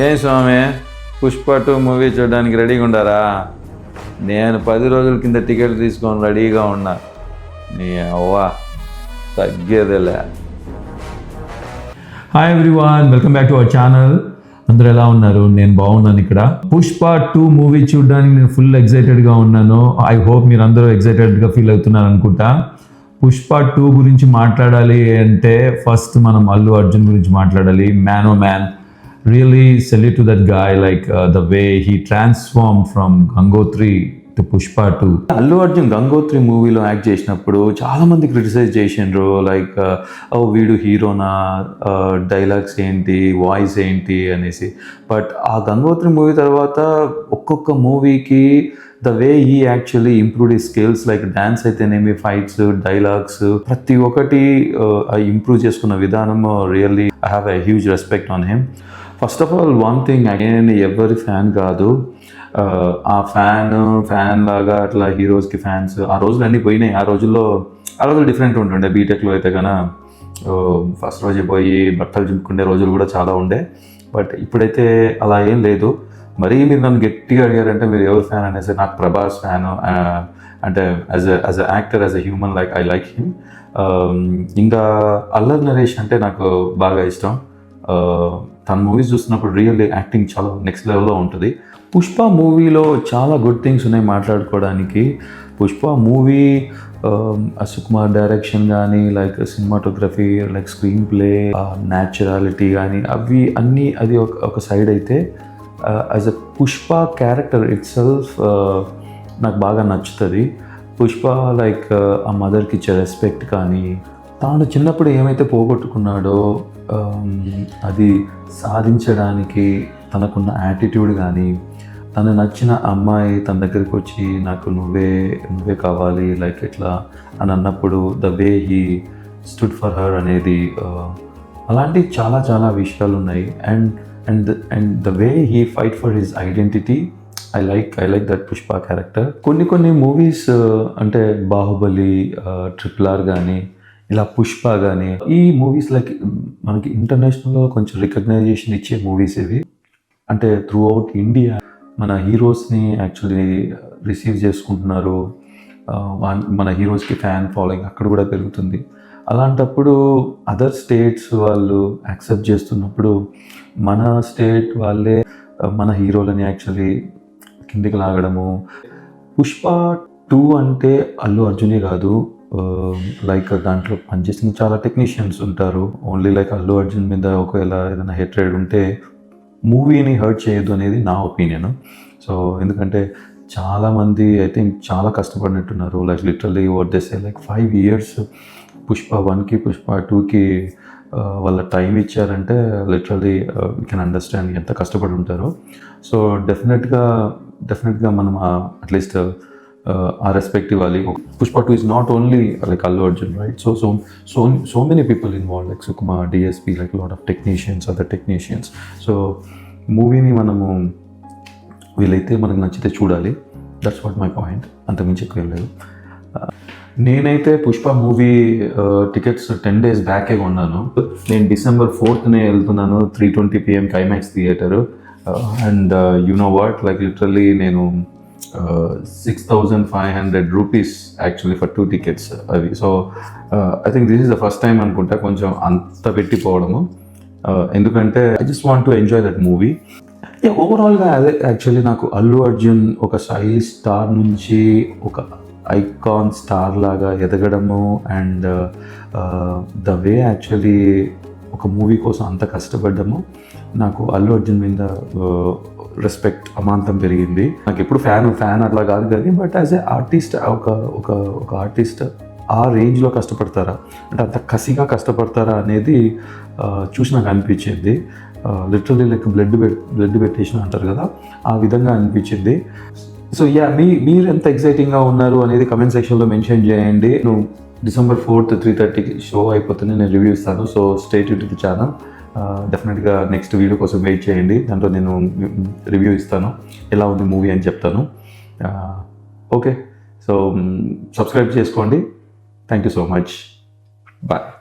ఏం స్వామి పుష్ప 2 మూవీ చూడడానికి రెడీగా ఉండారా? నేను 10 రోజుల కింద టికెట్ తీసుకొని రెడీగా ఉన్నా. నీ అవ్వ తగ్గేదేలే. Hi everyone, welcome back to our channel. అందరూ ఎలా ఉన్నారు? నేను బాగున్నాను. ఇక్కడ పుష్ప 2 మూవీ చూడడానికి నేను ఫుల్ ఎక్సైటెడ్గా ఉన్నాను. ఐ హోప్ మీరు అందరూ ఎక్సైటెడ్గా ఫీల్ అవుతున్నారు అనుకుంటా. పుష్ప 2 గురించి మాట్లాడాలి అంటే ఫస్ట్ మనం అల్లు అర్జున్ గురించి మాట్లాడాలి. Man oh man, really salute to that guy, like the way he transformed from Gangotri to Pushpa 2. Allu Arjun Gangotri మూవీలో యాక్ట్ చేసినప్పుడు చాలా మంది క్రిటిసైజ్ చేసిండ్రు, లైక్ వీడు హీరోనా, డైలాగ్స్ ఏంటి, వాయిస్ ఏంటి అనేసి. బట్ ఆ గంగోత్రి మూవీ తర్వాత ఒక్కొక్క మూవీకి the way he actually improve his skills, like dance అయితేనేమి, ఫైట్స్, డైలాగ్స్, ప్రతి ఒక్కటి ఇంప్రూవ్ చేసుకున్న విధానం really I have a huge respect on him. First of all one thing, నేను ఎవరి ఫ్యాన్ కాదు. ఆ ఫ్యాన్ లాగా అట్లా హీరోస్కి ఫ్యాన్స్ ఆ రోజులు అన్నీ పోయినాయి. ఆ రోజుల్లో డిఫరెంట్ ఉంటుండే. బీటెక్లో అయితే కన్నా ఫస్ట్ రోజు పోయి బట్టలు చింపుకునే రోజులు కూడా చాలా ఉండే. బట్ ఇప్పుడైతే అలా ఏం లేదు. మరీ మీరు నన్ను గట్టిగా అడిగారంటే మీరు ఎవరు ఫ్యాన్ అనేసి, నాకు ప్రభాస్ ఫ్యాను. అంటే as a actor, as a human, like I like him. ఇంకా అల్లరి నరేష్ అంటే నాకు బాగా ఇష్టం. తన మూవీస్ చూస్తున్నప్పుడు రియల్లీ యాక్టింగ్ చాలా నెక్స్ట్ లెవెల్లో ఉంటుంది. పుష్ప మూవీలో చాలా గుడ్ థింగ్స్ ఉన్నాయి మాట్లాడుకోవడానికి. పుష్ప మూవీ సుకుమార్ డైరెక్షన్ కానీ, like cinematography, like screen play, naturality కానీ, అవి అన్నీ అది ఒక సైడ్ అయితే, as a Pushpa character it self నాకు బాగా నచ్చుతుంది. పుష్ప లైక్ ఆ మదర్కి ఇచ్చే రెస్పెక్ట్ కానీ, తాను చిన్నప్పుడు ఏమైతే పోగొట్టుకున్నాడో అది సాధించడానికి తనకున్న యాటిట్యూడ్ కానీ, తన నచ్చిన అమ్మాయి తన దగ్గరికి వచ్చి నాకు నువ్వే కావాలి లైక్ ఎట్లా అని అన్నప్పుడు the way he stood for her అనేది, అలాంటి చాలా చాలా విషయాలు ఉన్నాయి. And the way he fight for his identity, I like that Pushpa character. కొన్ని మూవీస్ అంటే బాహుబలి, RRR కానీ, ఇలా పుష్ప కానీ, ఈ మూవీస్ లైక్ మనకి ఇంటర్నేషనల్లో కొంచెం రికగ్నైజేషన్ ఇచ్చే మూవీస్ ఇవి. అంటే త్రూ అవుట్ ఇండియా మన హీరోస్ని యాక్చువల్లీ రిసీవ్ చేసుకుంటున్నారు. మన హీరోస్కి ఫ్యాన్ ఫాలోయింగ్ అక్కడ కూడా పెరుగుతుంది. అలాంటప్పుడు అదర్ స్టేట్స్ వాళ్ళు యాక్సెప్ట్ చేస్తున్నప్పుడు మన స్టేట్ వాళ్ళే మన హీరోలని యాక్చువల్లీ కిందికి లాగడము. పుష్ప 2 అంటే అల్లు అర్జునే కాదు, లైక్ దాంట్లో పనిచేసిన చాలా టెక్నీషియన్స్ ఉంటారు. ఓన్లీ లైక్ అల్లు అర్జున్ మీద ఒకవేళ ఏదైనా హేట్రేడ్ ఉంటే మూవీని హర్ట్ చేయొద్దు అనేది నా ఒపీనియన్. సో ఎందుకంటే చాలామంది ఐ థింక్ చాలా కష్టపడినట్టున్నారు. Like literally what they say, like 5 years Pushpa 1కి పుష్ప 2కి వాళ్ళ టైం ఇచ్చారంటే లిటరల్లీ వీ కెన్ అండర్స్టాండ్ ఎంత కష్టపడి ఉంటారో. సో డెఫినెట్గా మనం అట్లీస్ట్ ఆ రెస్పెక్ట్ ఇవ్వాలి. Pushpa 2 is not only like Allu Arjun, right? So many people involved, like Sukumar, DSP, like a lot of technicians, other technicians. So మూవీని మనము వీలైతే మనకు నచ్చితే చూడాలి. That's what my point. అంతకుమించి ఎక్కువ ఏం లేదు. నేనైతే పుష్ప మూవీ టికెట్స్ 10 days బ్యాకే కొన్నాను. నేను December 4th వెళ్తున్నాను, 3:20 PM IMAX theatre. And you know what, like literally నేను 6,500 rupees యాక్చువల్లీ ఫర్ 2 tickets అవి. So I think this is the first time అనుకుంటా కొంచెం అంత పెట్టిపోవడము. ఎందుకంటే I just want to enjoy that movie. ఓవరాల్గా అదే యాక్చువల్లీ నాకు అల్లు అర్జున్ ఒక సైజ్ స్టార్ నుంచి ఒక ఐకాన్ స్టార్ లాగా ఎదగడము, అండ్ ద వే యాక్చువల్లీ ఒక మూవీ కోసం అంత కష్టపడ్డము, నాకు అల్లు అర్జున్ మీద రెస్పెక్ట్ అమాంతం పెరిగింది. నాకు ఎప్పుడు ఫ్యాన్ అట్లా కాదు కానీ, బట్ యాజ్ ఏ ఆర్టిస్ట్ ఒక ఆర్టిస్ట్ ఆ రేంజ్లో కష్టపడతారా, అంటే అంత కసిగా కష్టపడతారా అనేది చూసి నాకు అనిపించింది. లిటరల్లీ లైక్ బ్లడ్ పెట్టేసిన అంటారు కదా, ఆ విధంగా అనిపించింది. సో మీరు ఎంత ఎక్సైటింగ్గా ఉన్నారు అనేది కమెంట్ సెక్షన్లో మెన్షన్ చేయండి. నువ్వు December 4th 3:30కి షో అయిపోతుంది, నేను రివ్యూ ఇస్తాను. So stay tune to the channel. డెఫినెట్గా నెక్స్ట్ వీడియో కోసం వెయిట్ చేయండి. దాంట్లో నేను రివ్యూ ఇస్తాను, ఎలా ఉంది మూవీ అని చెప్తాను. ఓకే, సో సబ్స్క్రైబ్ చేసుకోండి. Thank you so much. Bye.